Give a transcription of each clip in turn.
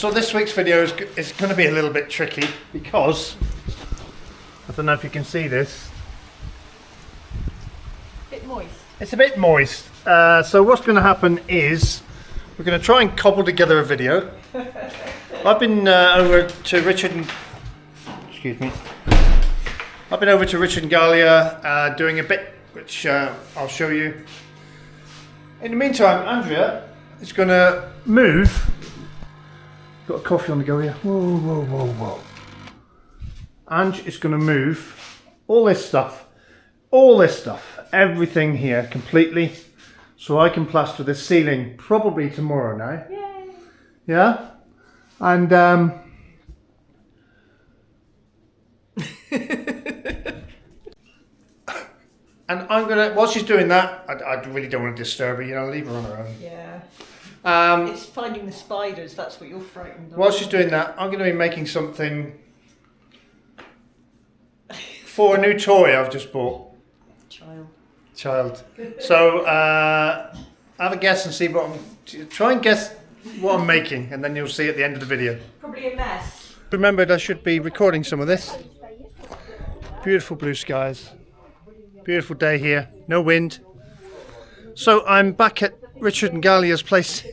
So this week's video is going to be a little bit tricky because I don't know if you can see this. Bit moist. It's a bit moist. So what's going to happen is we're going to try and cobble together a video. I've been over to Richard and I've been over to Richard and Galia doing a bit, which I'll show you. In the meantime, Andrea is going to move. Got a coffee on the go here. Whoa, whoa, whoa, whoa. Ange is going to move all this stuff, everything here completely, so I can plaster this ceiling probably tomorrow now. Yay. Yeah? And and I'm gonna, while she's doing that, I really don't want to disturb her, you know, leave her on her own. Yeah. Um, It's finding the spiders, that's what you're frightened of. While she's doing that, I'm going to be making something for a new toy I've just bought. Child. So, have a guess and see what try and guess what I'm making, and then you'll see at the end of the video. Probably a mess. Remembered I should be recording some of this. Beautiful blue skies. Beautiful day here. No wind. So I'm back at Richard and Galia's place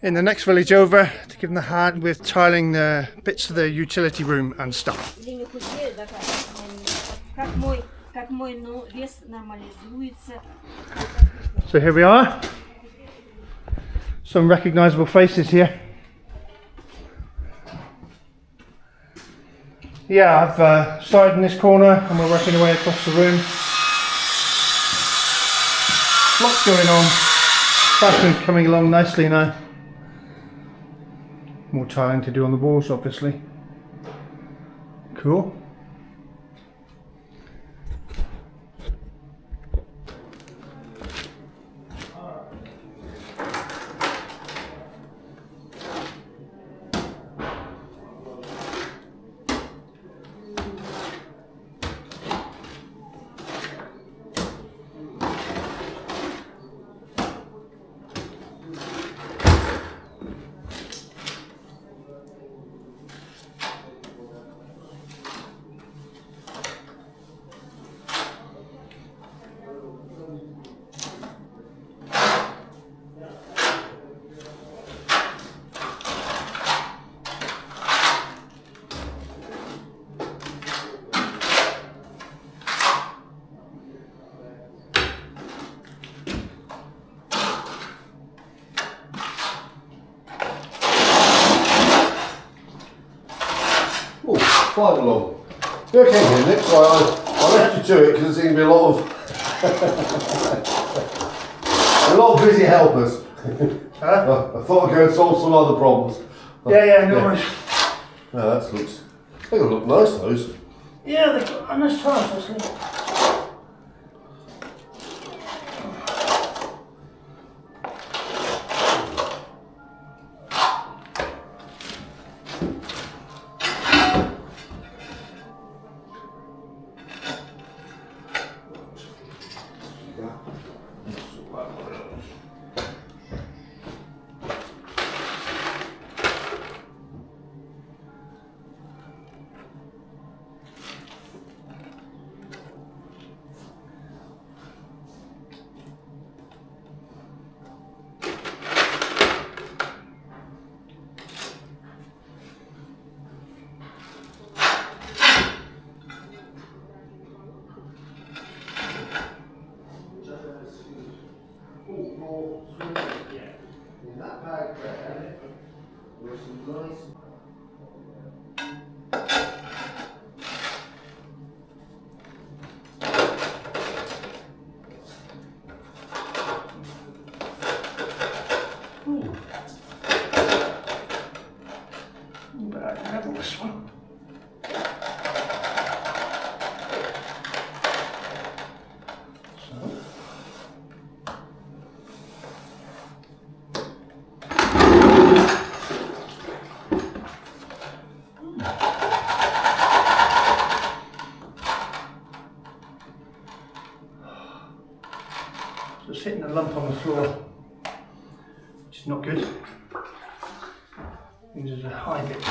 in the next village over to give them a hand with tiling the bits of the utility room and stuff. So here we are. Some recognisable faces here. Yeah, I've started in this corner and we're working our way across the room. Lots going on. Bathroom's coming along nicely now. More tiling to do on the walls, obviously. Cool. Flying along. You okay here, Nick? So I left you to it because there seemed to be a lot of busy helpers. Huh? I thought I'd go and solve some other problems. Yeah, no worries. No, that looks. They look nice, those. Yeah, they've got a nice tiles, actually. In that bag there, there's some nice. But I can have this one. Just hitting a lump on the floor, which is not good. Into the high bit.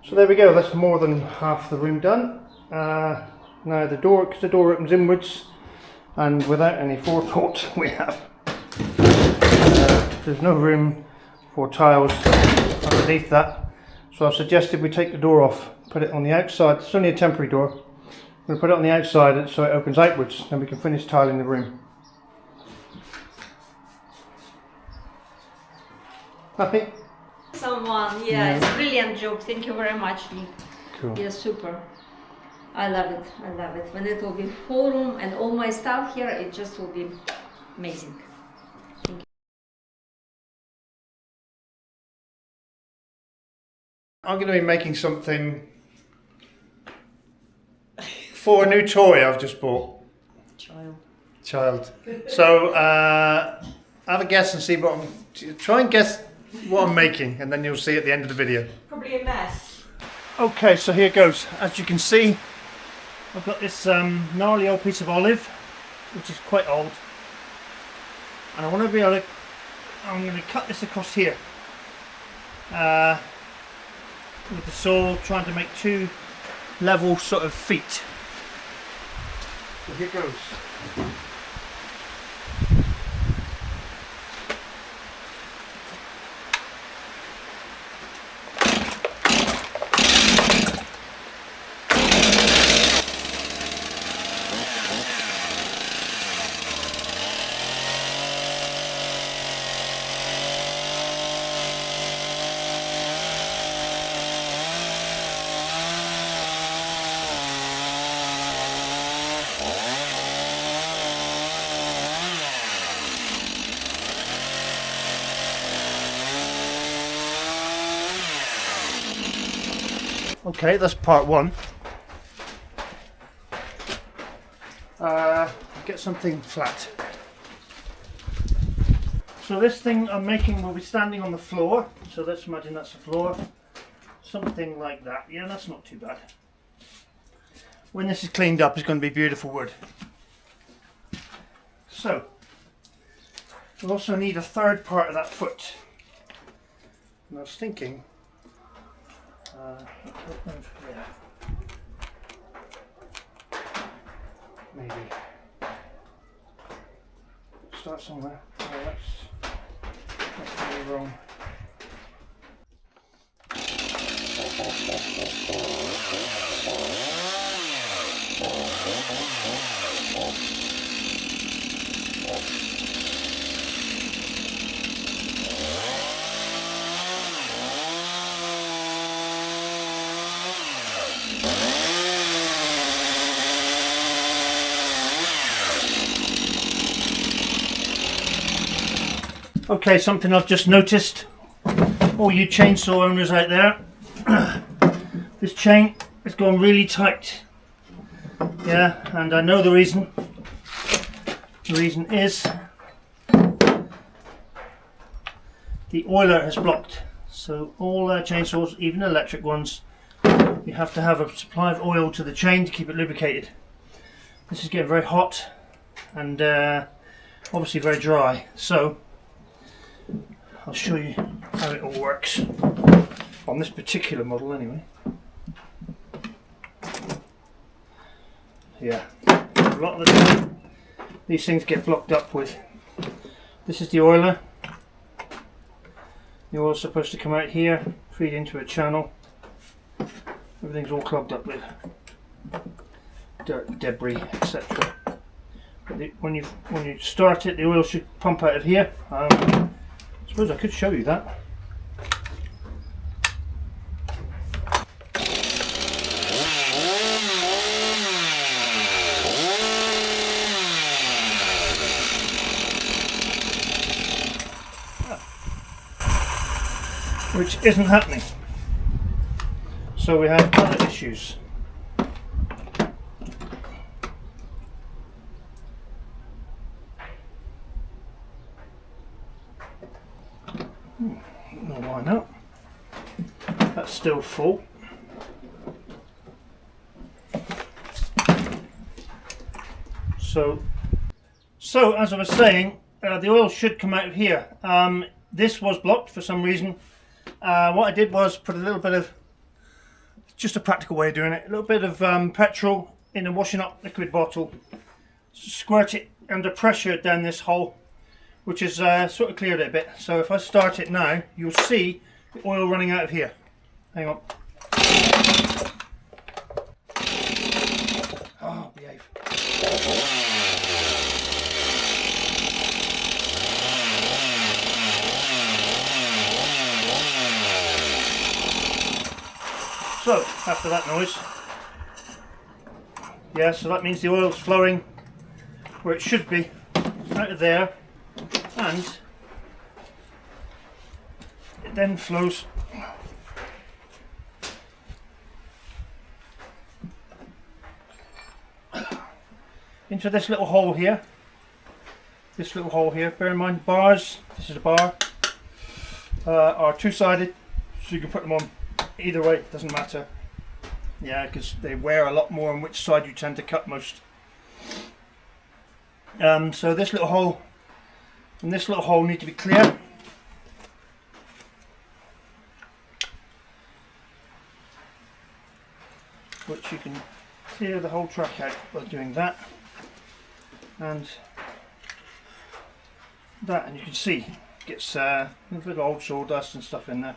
So there we go, that's more than half the room done. Now the door, because the door opens inwards, and without any forethought we have, there's no room for tiles underneath that. So I've suggested we take the door off, put it on the outside. It's only a temporary door. I'm going to put it on the outside so it opens outwards, then we can finish tiling the room. Happy? Someone, yeah, it's a brilliant job. Thank you very much, Nick. Cool. Yeah, super. I love it. I love it. When it will be full room and all my stuff here, it just will be amazing. Thank you. I'm going to be making something for a new toy I've just bought. Child. So have a guess and see what try and guess what I'm making, and then you'll see at the end of the video. Probably a mess. Okay, so here goes. As you can see, I've got this gnarly old piece of olive, which is quite old, and I want to be able to, I'm going to cut this across here with the saw, trying to make two level sort of feet. So here goes. Okay, that's part one. Get something flat. So this thing I'm making will be standing on the floor. So let's imagine that's the floor. Something like that. Yeah, that's not too bad. When this is cleaned up, it's going to be beautiful wood. So, we'll also need a third part of that foot. And I was thinking, maybe start somewhere. Oh, that's really wrong. Okay, something I've just noticed, all you chainsaw owners out there, this chain has gone really tight. Yeah, and I know the reason. The reason is the oiler has blocked. So all chainsaws, even electric ones, you have to have a supply of oil to the chain to keep it lubricated. This is getting very hot and obviously very dry. So I'll show you how it all works on this particular model anyway. Yeah, a lot of the time these things get blocked up with. This is the oiler. The oil's supposed to come out here, feed into a channel. Everything's all clogged up with dirt, debris, etc. But when you start it, the oil should pump out of here. I suppose I could show you that. Which isn't happening. So we have other issues. No, why not? That's still full. So as I was saying, the oil should come out of here. This was blocked for some reason. What I did was put a little bit of, just a practical way of doing it, a little bit of petrol in a washing up liquid bottle, squirt it under pressure down this hole, which has sort of cleared it a bit. So if I start it now, you'll see the oil running out of here. Hang on. Oh, behave. So, after that noise, yeah, so that means the oil's flowing where it should be, out of there, and it then flows into this little hole here. This little hole here. Bear in mind, bars, this is a bar, are two-sided, so you can put them on either way, it doesn't matter. Yeah, because they wear a lot more on which side you tend to cut most. So this little hole and this little hole need to be clear. Which you can clear the whole track out by doing that and that, and you can see it gets a little bit of old sawdust and stuff in there.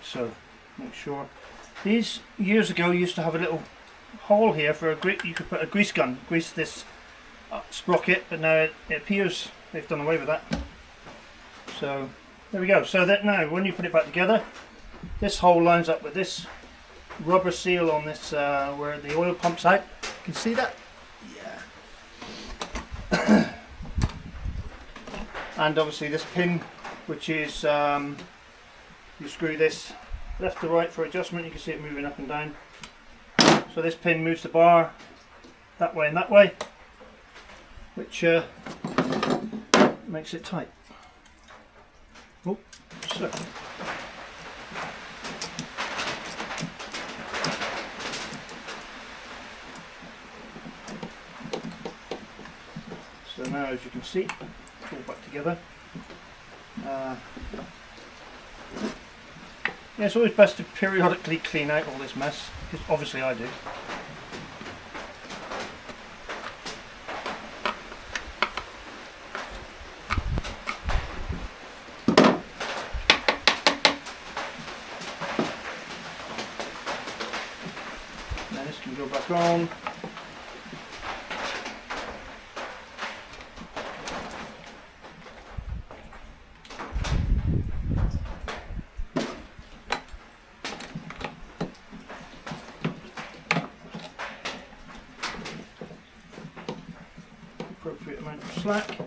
So make sure. These years ago used to have a little hole here for a you could put a grease gun, grease this sprocket, but now it appears they've done away with that. So there we go. So that now when you put it back together, this hole lines up with this rubber seal on this where the oil pumps out. You can see that? Yeah. And obviously this pin, which is you screw this left to right for adjustment. You can see it moving up and down. So this pin moves the bar that way and that way, which makes it tight. Oh, so. So now, as you can see, it's all back together. Yeah, it's always best to periodically clean out all this mess, because obviously I do. Now this can go back on. Appropriate amount of slack.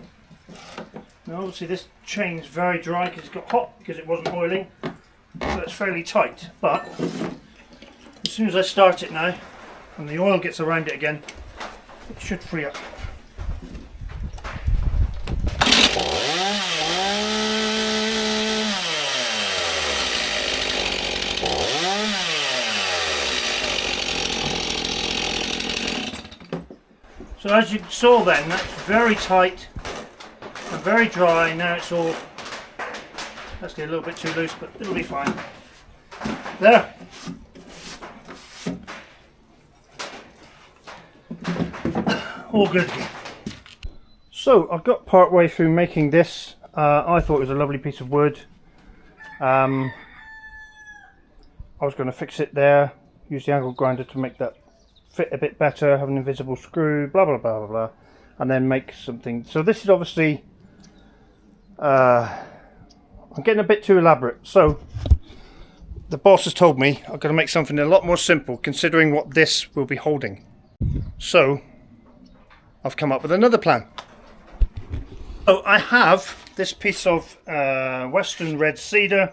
Now obviously this chain's very dry because it's got hot because it wasn't oiling, so it's fairly tight, but as soon as I start it now and the oil gets around it again, it should free up. So as you saw then, that's very tight and very dry. Now it's all, let's get a little bit too loose, but it'll be fine. There. All good. So I've got part way through making this. I thought it was a lovely piece of wood. I was going to fix it there, use the angle grinder to make that fit a bit better, have an invisible screw, blah blah blah blah blah, and then make something. So this is obviously I'm getting a bit too elaborate. So the boss has told me I've got to make something a lot more simple considering what this will be holding. So I've come up with another plan. So I have this piece of Western red cedar,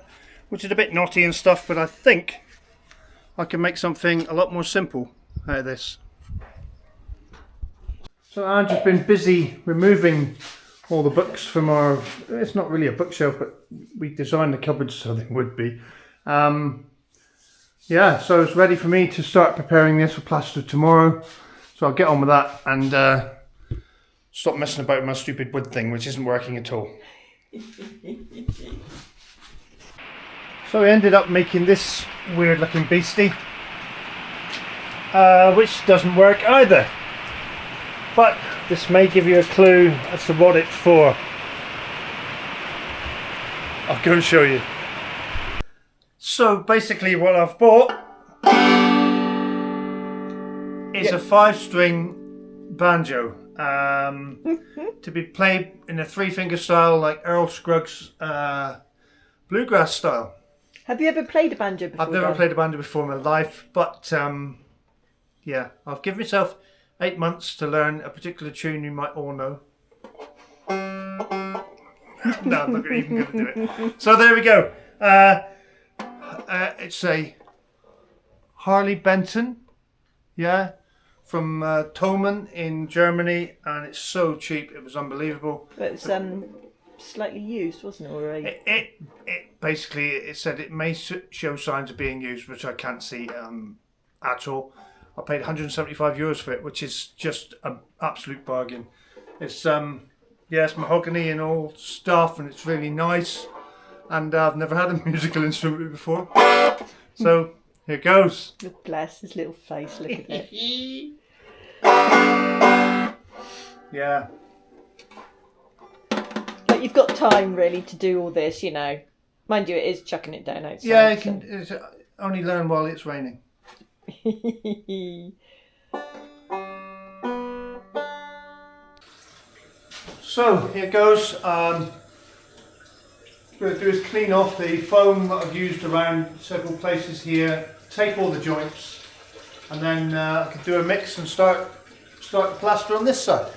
which is a bit knotty and stuff, but I think I can make something a lot more simple out of this. So Andrew's been busy removing all the books from our, it's not really a bookshelf, but we designed the cupboards so they would be. Yeah, so it's ready for me to start preparing this for plaster tomorrow. So I'll get on with that and stop messing about with my stupid wood thing, which isn't working at all. So we ended up making this weird looking beastie, which doesn't work either. But this may give you a clue as to what it's for. I'll go and show you. So basically what I've bought is a 5-string banjo to be played in a 3-finger style like Earl Scruggs bluegrass style. Have you ever played a banjo before? I've never played a banjo before in my life, but yeah, I've given myself 8 months to learn a particular tune you might all know. No, I'm not even going to do it. So there we go. It's a Harley Benton, yeah, from Thomann in Germany, and it's so cheap, it was unbelievable. But it's slightly used, wasn't it? Or It basically, it said it may show signs of being used, which I can't see at all. I paid 175 euros for it, which is just an absolute bargain. It's yeah, it's mahogany and all stuff, and it's really nice. And I've never had a musical instrument before, so here goes. Bless his little face. Look at it. Yeah. But you've got time really to do all this, you know. Mind you, it is chucking it down outside. Yeah, you can only learn while it's raining. So here goes. What I'm going to do is clean off the foam that I've used around several places here, tape all the joints, and then I can do a mix and start the plaster on this side.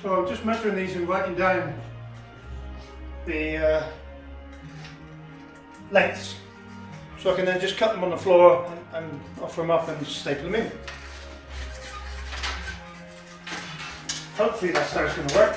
So I'm just measuring these and writing down the lengths, so I can then just cut them on the floor and offer them up and staple them in. Hopefully that's how it's going to work.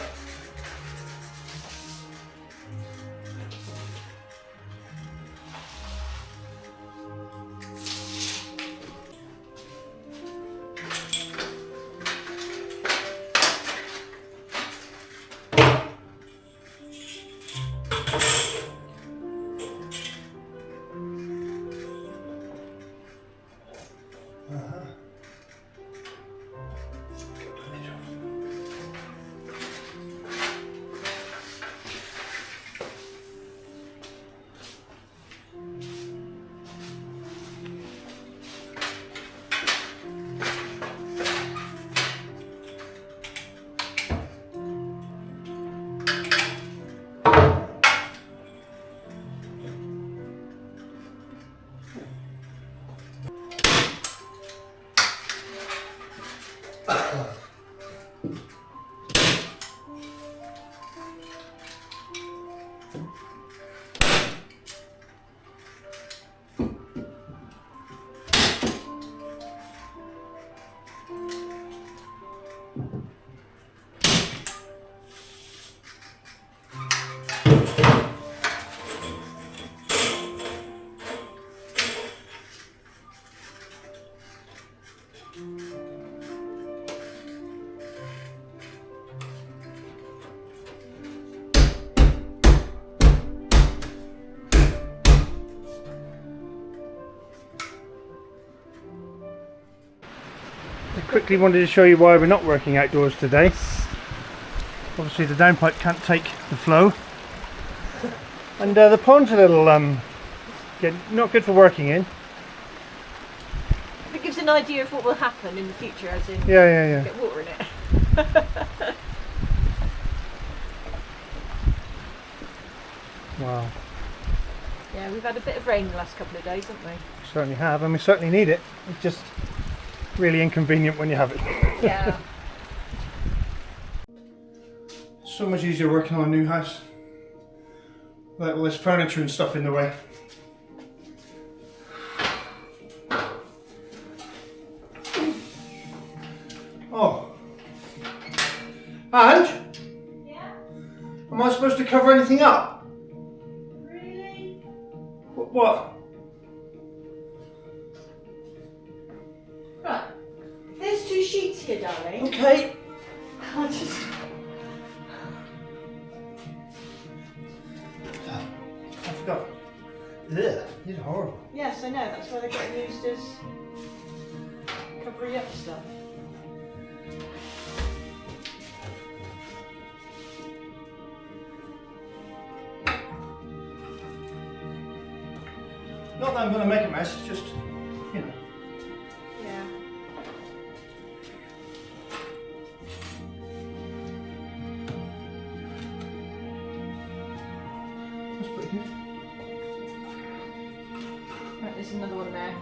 I quickly wanted to show you why we're not working outdoors today. Obviously the downpipe can't take the flow, and the pond's a little not good for working in. It gives an idea of what will happen in the future, as in Yeah. get water in it. Wow. Yeah, we've had a bit of rain the last couple of days, haven't we? Certainly have, and we certainly need it. It's just really inconvenient when you have it. Yeah. So much easier working on a new house. Like all this furniture and stuff in the way. Oh. Ange? Yeah? Am I supposed to cover anything up? Really? What? Right. There's 2 sheets here, darling. Okay. I'll just... I forgot. Ugh, these are horrible. Yes, I know. That's why they're getting used as covering up stuff. Not that I'm going to make a mess, it's just, you know. Yeah. That's pretty good. Right, there's another one there.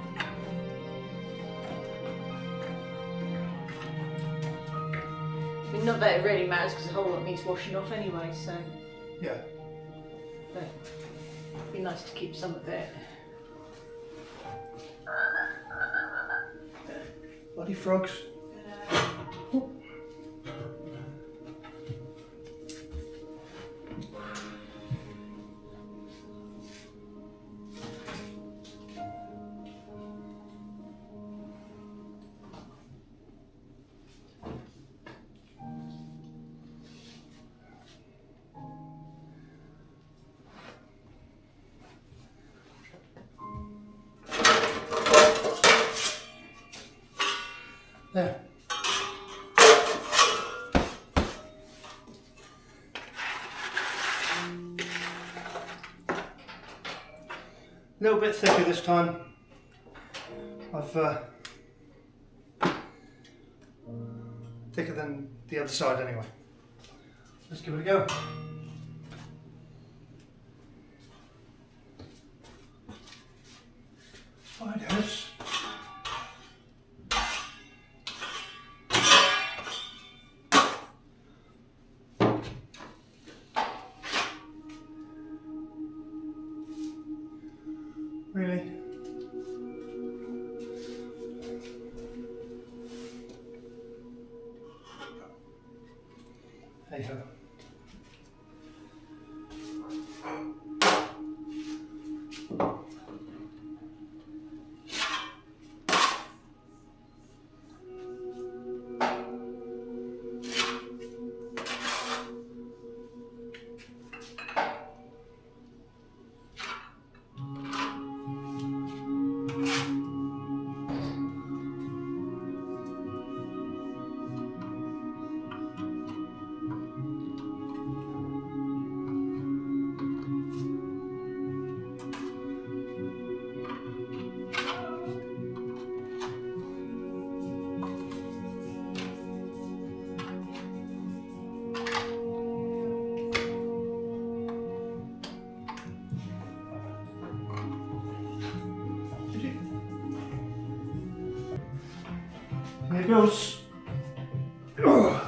I mean, not that it really matters because the whole lot needs washing off anyway, so. Yeah. But it'd be nice to keep some of it. Bloody frogs. There. A little bit thicker this time. I've thicker than the other side anyway. Let's give it a go. Spiders. Really? Hey ho. Here it goes. Ugh.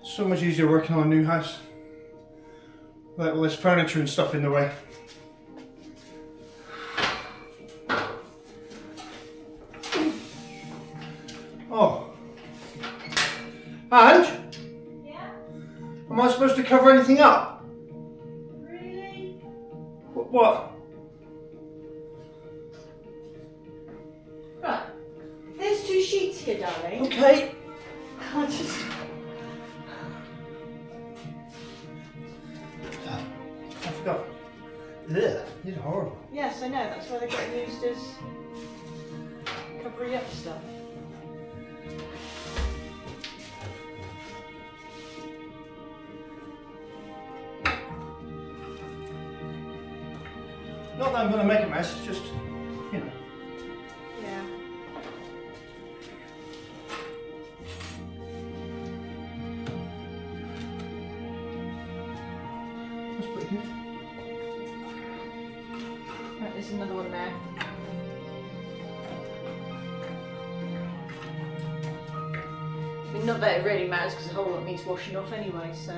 So much easier working on a new house. Like all this furniture and stuff in the way. Oh. Ange? Yeah? Am I supposed to cover anything up? Really? What? Right. There's 2 sheets here, darling. Okay. I'll just... I forgot. Ugh, these are horrible. Yes, I know. That's why they're getting used as covering up stuff. Not that I'm going to make a mess, it's just, you know. Yeah. That's pretty good. Right, there's another one there. I mean, not that it really matters because the whole lot needs washing off anyway, so.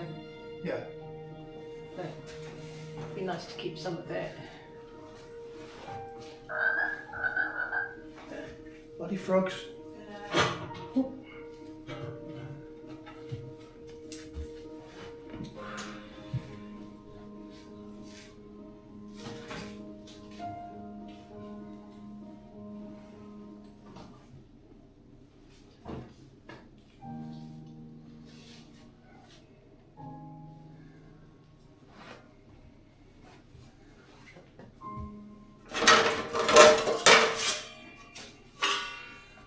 Yeah. But it'd be nice to keep some of it. Bloody frogs.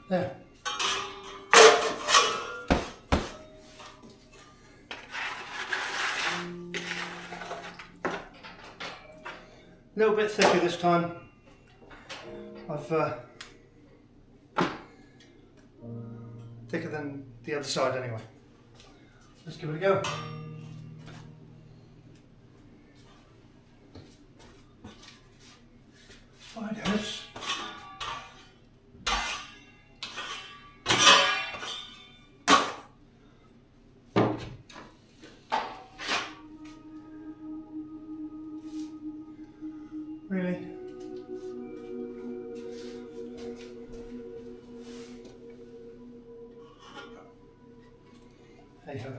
There. A little bit thicker this time. I've thicker than the other side anyway. Let's give it a go. Spiders. Really? Hey ho.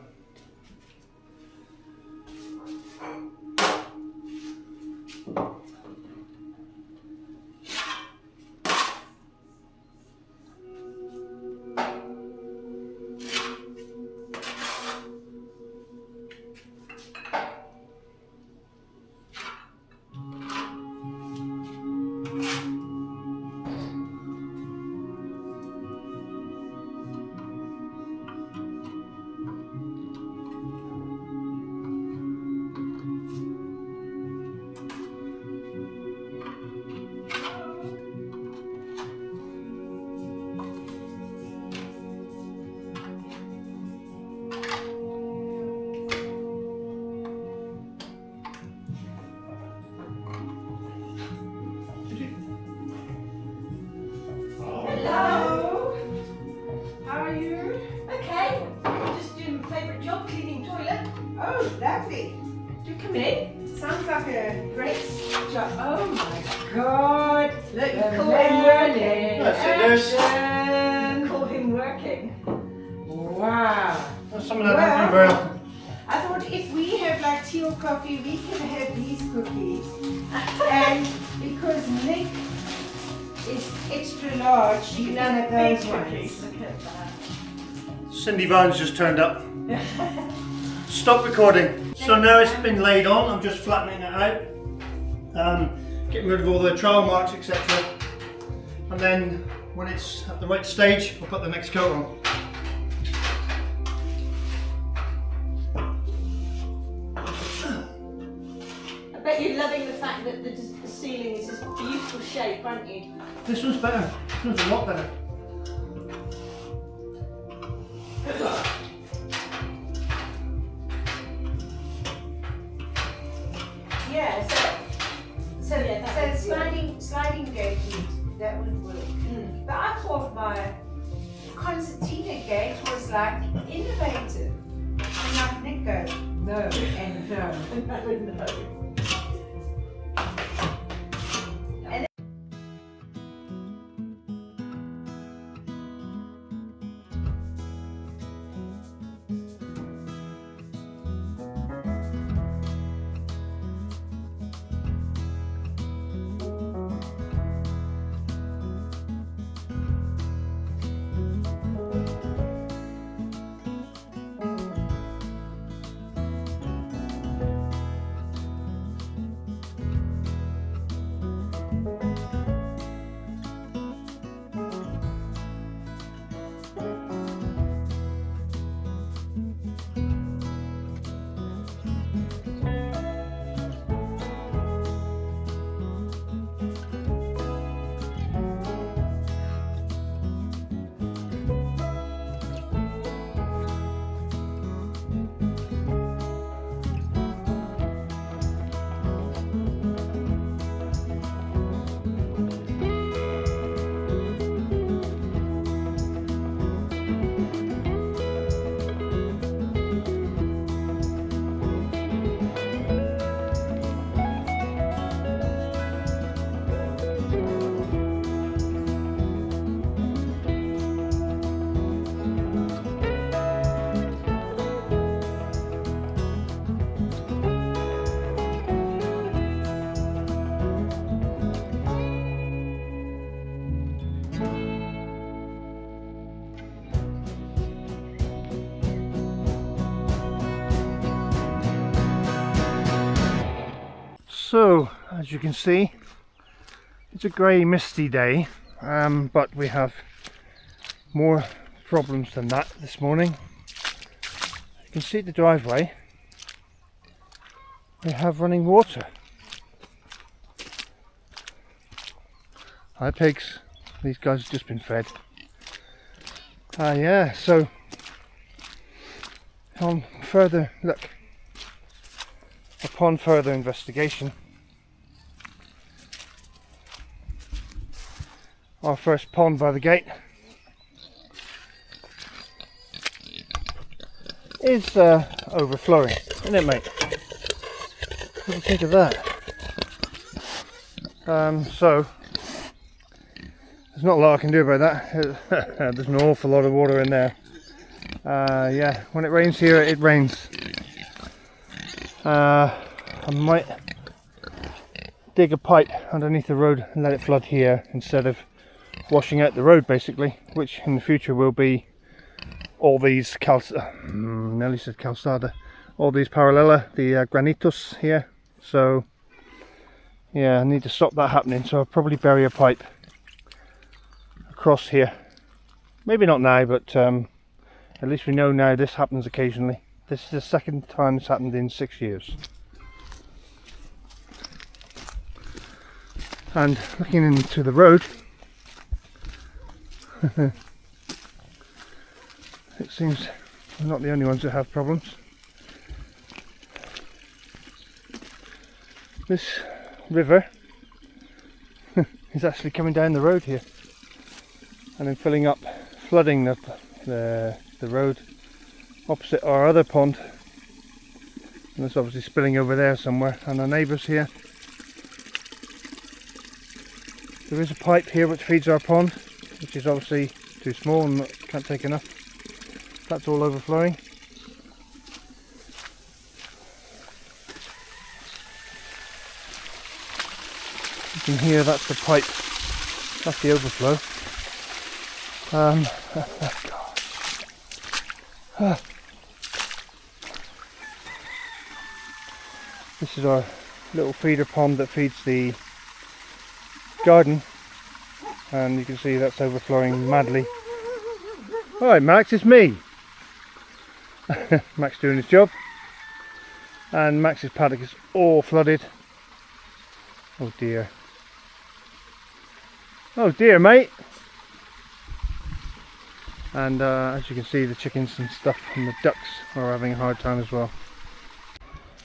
Hello. How are you? Okay. Just doing my favourite job, cleaning toilet. Oh, lovely. Do come in. Sounds like a great job. Oh my God. Look, you call him Amazing. working. That's it, You call him working. Wow. That's something I don't do very often. I thought if we have like tea or coffee, we can have these cookies. And because Nick is extra large, you can have those ones. Look at that. Cindy Vines just turned up. Stop recording. So now it's been laid on, I'm just flattening it out. Getting rid of all the trowel marks, etc. And then when it's at the right stage, we'll put the next coat on. I bet you're loving the fact that the ceiling is this beautiful shape, aren't you? This one's better. This one's a lot better. Yeah, so sliding gate, that would work. But I thought my concertina gate was like innovative. And like Nick goes, no and no. No. So, as you can see, it's a grey, misty day, but we have more problems than that this morning. You can see the driveway. We have running water. Hi pigs, these guys have just been fed. Yeah, so on further look, upon further investigation, our first pond by the gate is overflowing, isn't it, mate? What do you think of that? So there's not a lot I can do about that. There's an awful lot of water in there. Yeah, when it rains here, it rains. I might dig a pipe underneath the road and let it flood here instead of washing out the road, basically, which in the future will be all these nearly said calçada, all these paralela, the granitos here. So yeah, I need to stop that happening, so I'll probably bury a pipe across here. Maybe not now, but at least we know now this happens occasionally. This is the second time it's happened in 6 years. And looking into the road, it seems we're not the only ones that have problems. This river is actually coming down the road here and then filling up, flooding the road opposite our other pond, and it's obviously spilling over there somewhere. And our neighbours here, there is a pipe here which feeds our pond, which is obviously too small and can't take enough. That's all overflowing. You can hear that's the pipe, that's the overflow. This is our little feeder pond that feeds the garden, and you can see that's overflowing madly. Alright Max, it's me! Max doing his job, and Max's paddock is all flooded. Oh dear. Oh dear, mate! And as you can see, the chickens and stuff and the ducks are having a hard time as well.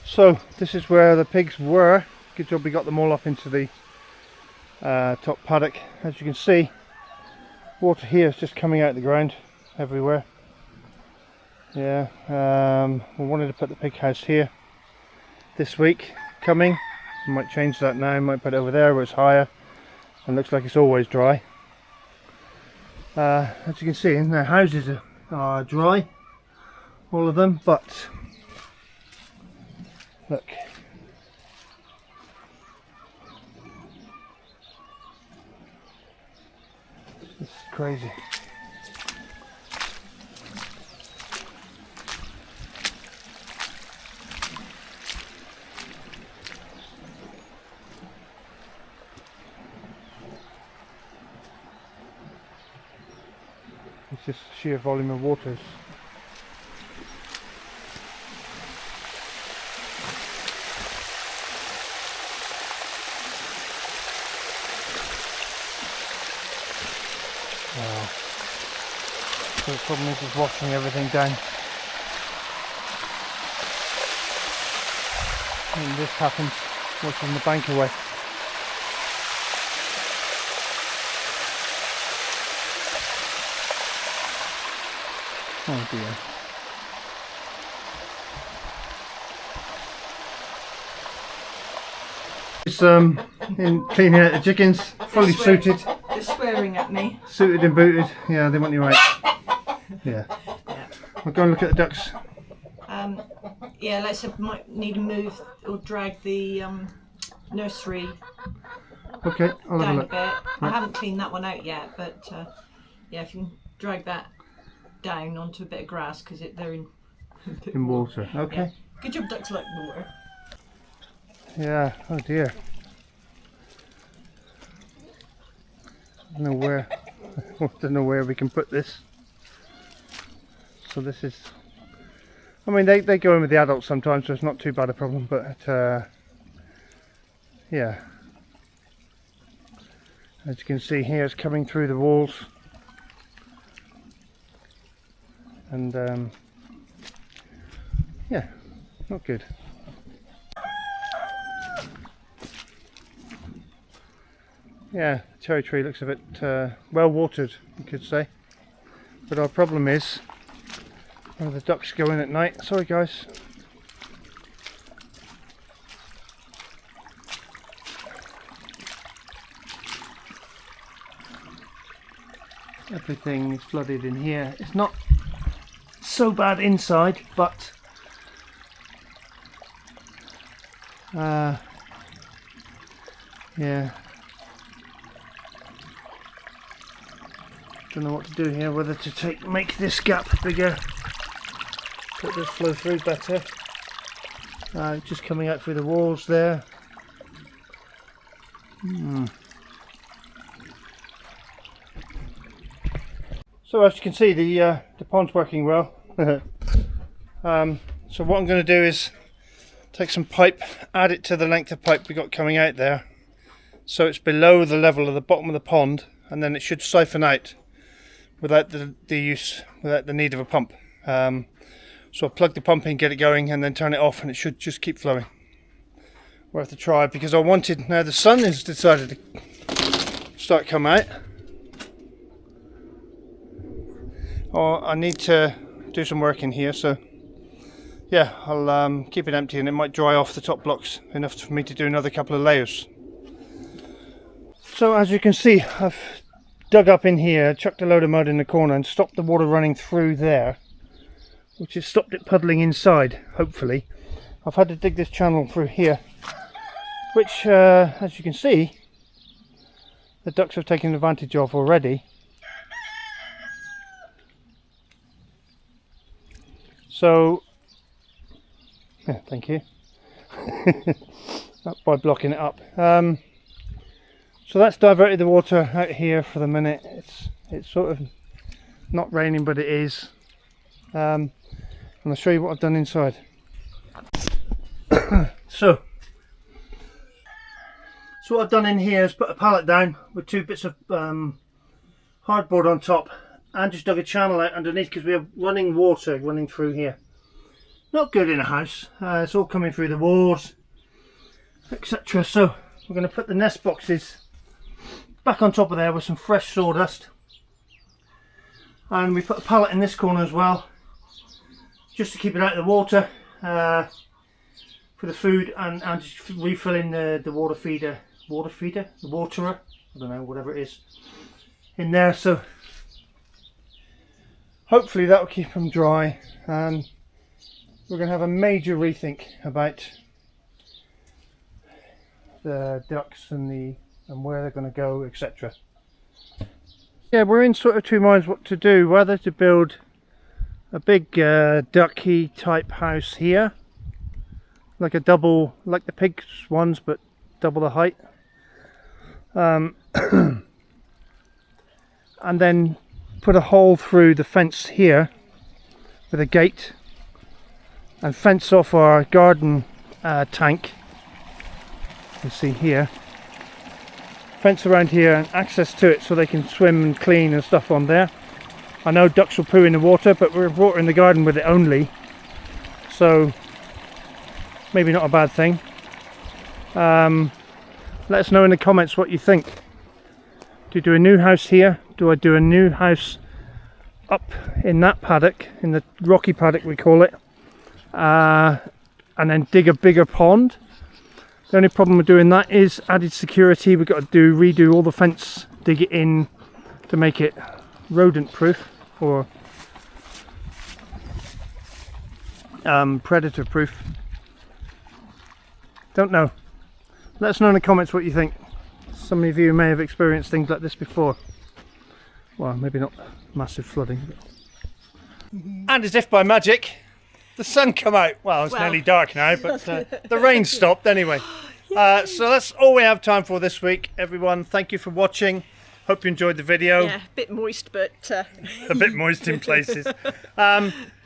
So this is where the pigs were. Good job we got them all up into the top paddock. As you can see, water here is just coming out of the ground everywhere. Yeah, we wanted to put the pig house here this week coming. We might change that now, might put it over there where it's higher and looks like it's always dry. As you can see, their houses are dry, all of them, but look, this is crazy. It's just sheer volume of waters. Wow. So the problem is it's washing everything down. And this happens washing the bank away. Oh dear. It's in cleaning out the chickens, fully suited. They're swearing at me. Suited and booted. Yeah, they want you right. Yeah. I'll go and look at the ducks. Yeah, let's might need to move or drag the nursery Okay, I'll have a down a look. bit. I haven't cleaned that one out yet, but yeah, if you can drag that down onto a bit of grass because they're in In water. Okay. Yeah. Good job, ducks like water. Yeah, oh dear. I don't know where we can put this. So this is, I mean they go in with the adults sometimes, so it's not too bad a problem, but yeah. As you can see here, it's coming through the walls. And yeah, not good. Yeah, the cherry tree looks a bit well watered, you could say. But our problem is, one of the ducks go in at night. Sorry guys. Everything is flooded in here. It's not so bad inside, but yeah. Don't know what to do here, whether to make this gap bigger so it does flow through better. Just coming out through the walls there. So as you can see, the pond's working well. So what I'm going to do is take some pipe, add it to the length of pipe we got coming out there, so it's below the level of the bottom of the pond, and then it should siphon out without the need of a pump. So I'll plug the pump in, get it going, and then turn it off, and it should just keep flowing. Worth a try, because I wanted, now the sun has decided to start coming out. Oh, I need to do some work in here, so yeah, I'll keep it empty, and it might dry off the top blocks enough for me to do another couple of layers. So as you can see, I've dug up in here, chucked a load of mud in the corner and stopped the water running through there, which has stopped it puddling inside, hopefully. I've had to dig this channel through here, which as you can see, the ducks have taken advantage of already. So, yeah, thank you. That's by blocking it up. So that's diverted the water out here for the minute. It's sort of not raining, but it is. And I'll show you what I've done inside. So what I've done in here is put a pallet down with 2 bits of hardboard on top, and just dug a channel out underneath because we have running water running through here. Not good in a house. It's all coming through the walls, etc. So we're going to put the nest boxes back on top of there with some fresh sawdust, and we put a pallet in this corner as well, just to keep it out of the water for the food, and just refilling the water feeder, the waterer, I don't know, whatever it is, in there. So hopefully that will keep them dry, and we're going to have a major rethink about the ducks and where they're going to go, etc. Yeah, we're in sort of 2 minds what to do, whether to build a big ducky type house here, like a double, like the pigs ones, but double the height, and then put a hole through the fence here with a gate, and fence off our garden tank. You see here, fence around here and access to it so they can swim and clean and stuff on there. I know ducks will poo in the water, but we're watering the garden with it only, so maybe not a bad thing. Let us know in the comments what you think. Do you do a new house here? Do I do a new house up in that paddock, in the rocky paddock we call it, and then dig a bigger pond? The only problem with doing that is added security. We've got to redo all the fence, dig it in to make it rodent proof, or predator proof. Don't know. Let us know in the comments what you think. Some of you may have experienced things like this before. Well, maybe not massive flooding. And as if by magic, the sun come out. Well, it's nearly dark now, but the rain stopped anyway. So that's all we have time for this week, everyone. Thank you for watching. Hope you enjoyed the video. Yeah, a bit moist, but A bit moist in places.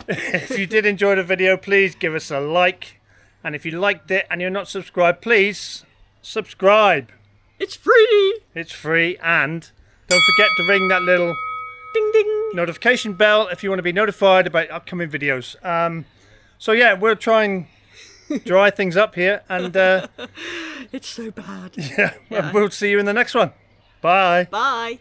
If you did enjoy the video, please give us a like. And if you liked it and you're not subscribed, please subscribe. it's free. It's free. And don't forget to ring that little Ding ding. notification bell if you want to be notified about upcoming videos. So yeah, we'll try and dry things up here. And It's so bad. yeah, we'll see you in the next one. Bye. Bye.